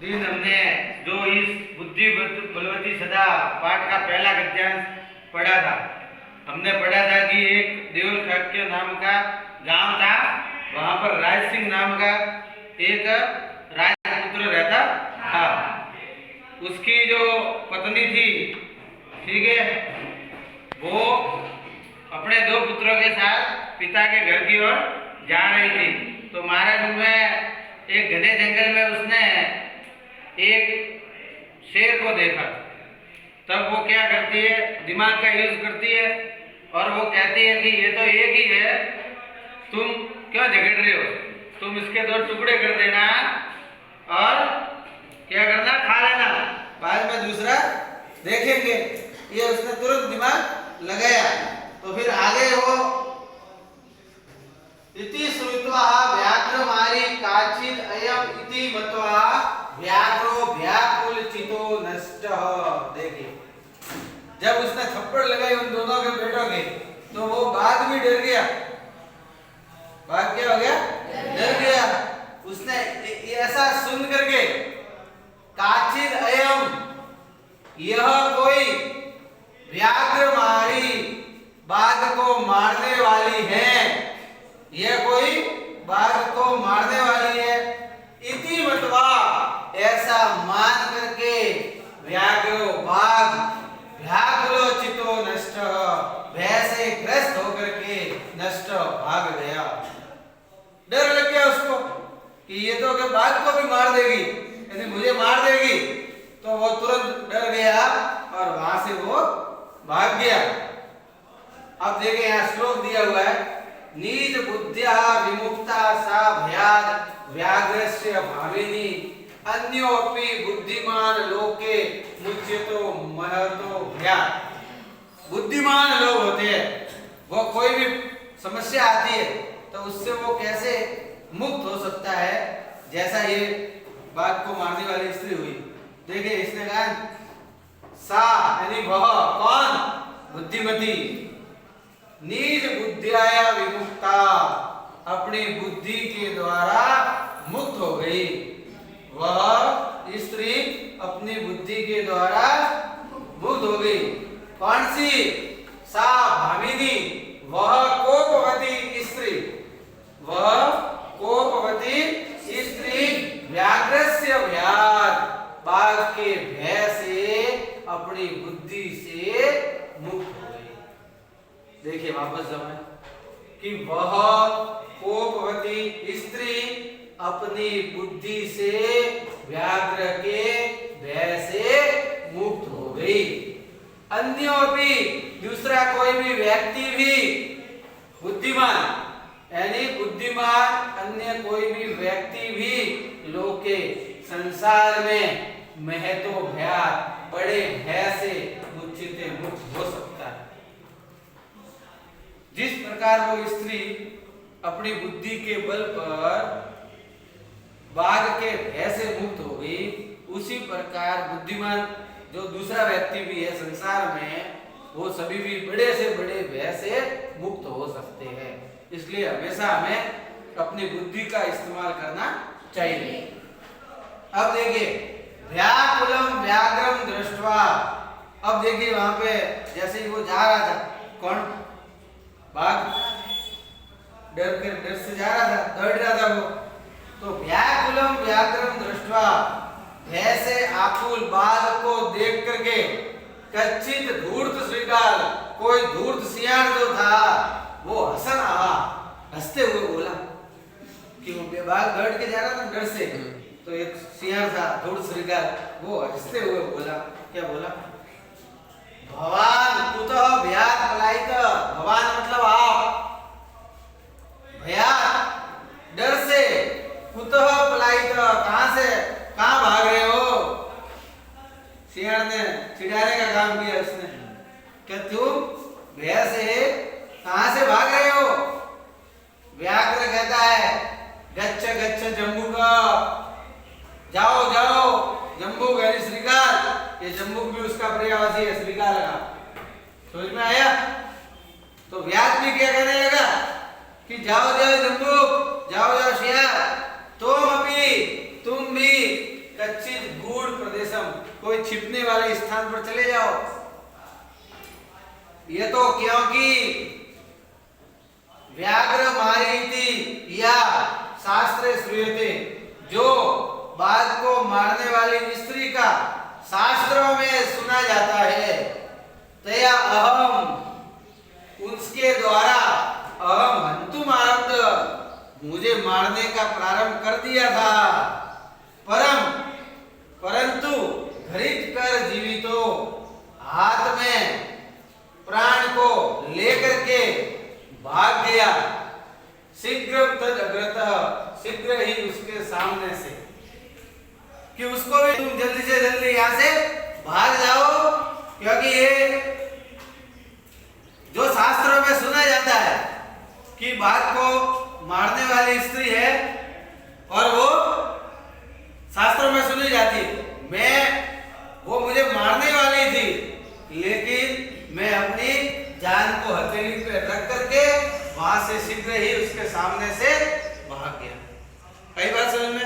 दिन हमने जो इस बुद्धि बलवती सदा पाठ का पहला गद्यांश पढ़ा था। हमने पढ़ा था कि एक देवल खाक्य नाम का गांव था। वहां पर राज सिंह नाम का एक राजपुत्र रहता था। उसकी जो पत्नी थी, ठीक है, वो अपने दो पुत्रों के साथ पिता के घर की ओर जा रही थी। तो महाराज में एक घने जंगल में उसने एक शेर को देखा। तब वो क्या करती है, दिमाग का यूज करती है और वो कहती है कि ये तो एक ही है, तुम क्यों झगड़ रहे हो, तुम इसके दो टुकड़े कर देना और क्या करना, खा लेना, बाद में दूसरा देखेंगे। ये उसने तुरंत दिमाग लगाया। तो फिर आगे वो इति श्रुत्वा व्याघ्रमारी काचिद अयम इति मत्वा व्याघ्रो व्याकुलचितो नष्टः। देखिए, जब उसने थप्पड़ लगाई उन दोनों के पेटों के, तो वो बाघ भी डर गया। बाघ क्या हो गया? डर गया। उसने ऐसा सुन करके, काचिद अयम, यह कोई व्याघ्रमारी, बाघ को मारने वाली है, यह कोई बाघ को मारने वाली है, इति मत्वा, ऐसा मान करके, व्याघ्रो बाघ व्याकुलो चितो नष्ट, भय से ग्रस्त होकर के नष्ट भाग गया। डर लग गया उसको कि ये तो बाघ को भी मार देगी, यदि मुझे मार देगी। तो वो तुरंत डर गया और वहां से वो भाग गया। अब देखिए, यहाँ श्लोक दिया हुआ है, नीच बुद्ध्या विमुक्ता सा भयाद व्याघ्रस्य भाविनी अन्योपि बुद्धिमान लोके मुच्यतो महतो भयाद। बुद्धिमान लोग होते हैं, वो कोई भी समस्या आती है तो उससे वो कैसे मुक्त हो सकता है, जैसा ये बाघ को मारने वाली स्त्री हुई। देखिए, इसने कहा सा यानी वह, कौन? बुद्धिमती, नीच बुद्धिया विमुक्ता, अपनी बुद्धि के द्वारा मुक्त हो गई। वह स्त्री अपनी बुद्धि के द्वारा मुक्त हो गई। कौन सी? सा भामिनी, वह कोपवती स्त्री, वह कोपवती स्त्री व्याघ्रस्य भयाद, बाघ के भय से अपनी बुद्धि से मुक्त हो गई। देखिए, वापस जाए कि वह कोपवती स्त्री अपनी बुद्धि से व्याघ्र के भय से मुक्त हो गई। अन्यों भी, दूसरा कोई भी व्यक्ति भी, बुद्धिमान यानी बुद्धिमान अन्य कोई भी व्यक्ति भी लोके संसार में महतो भयात, बड़े भय से मुच्यते, मुक्त हो सकता है। जिस प्रकार वो स्त्री अपनी बुद्धि के बल पर बाघ के भय से मुक्त हो गई, उसी प्रकार बुद्धिमान जो दूसरा व्यक्ति भी है संसार में, वो सभी भी बड़े से बड़े भय से मुक्त हो सकते हैं। इसलिए हमेशा हमें अपनी बुद्धि का इस्तेमाल करना चाहिए। अब देखिए, व्याकुलम व्याघ्रम दृष्ट्वा। अब देखिए, वहां पे जैसे ही वो जा रहा था, कौन? बाघ डर से जा रहा था, दौड़ रहा था वो। तो व्याकुलम व्याघ्रम दृष्ट्वा, भय से आकुल बाघ को देख करके, कच्चित धूर्त श्रीकाल, कोई धूर्त सियार जो था, वो हसन आहा, हंसते हुए बोला कि वो बाघ दौड़ के जा रहा था डर से। तो एक सियार था धूर्त श्रीकाल, वो हंसते हुए बोला, क्या बोला? भवान कुतः भयात् पलायित। भवान मतलब आप, भयात् डर से, कुतः पलायित कहां से, कहां भाग रहे हो? सियार ने चिढ़ाने का काम किया उसने, क्या तुम भय से कहां से भाग रहे हो? व्याघ्र कहता है, गच्छ गच्छ जम्बूक, जाओ जाओ, जम्बूक यानी श्रीकाल। ये जम्बूक भी उसका पर्यायवाची है, श्रीकाल का। समझ में आया? तो व्याघ्र भी क्या कहने लगा कि जाओ जाओ जम्बूक, जाओ जाओ सियार, तुम भी कच्चित गूढ़ प्रदेशम, कोई छिपने वाले स्थान पर चले जाओ। ये तो क्योंकि व्याघ्र मारीति या शास्त्रे श्रूयते, जो बाघ को मारने वाली स्त्री का शास्त्रों में सुना जाता है, तया अहम, उसके द्वारा अहम हंतुम आरब्ध, मुझे मारने का प्रारंभ कर दिया था। परंतु घृत कर जीवितो, हाथ में प्राण को लेकर के भाग गया। शीघ्र तद अग्रतः, शीघ्र ही उसके सामने से, कि उसको भी तुम जल्दी से जल्दी यहाँ से भाग जाओ, क्योंकि ये जो शास्त्रों में सुना जाता है कि बाघ को मारने वाली स्त्री है और वो शास्त्रों में सुनी जाती है, वो मुझे मारने वाली थी, लेकिन मैं अपनी जान को हथेली पे रख करके वहां से शीघ्र ही उसके सामने से भाग गया। कई बार समझ में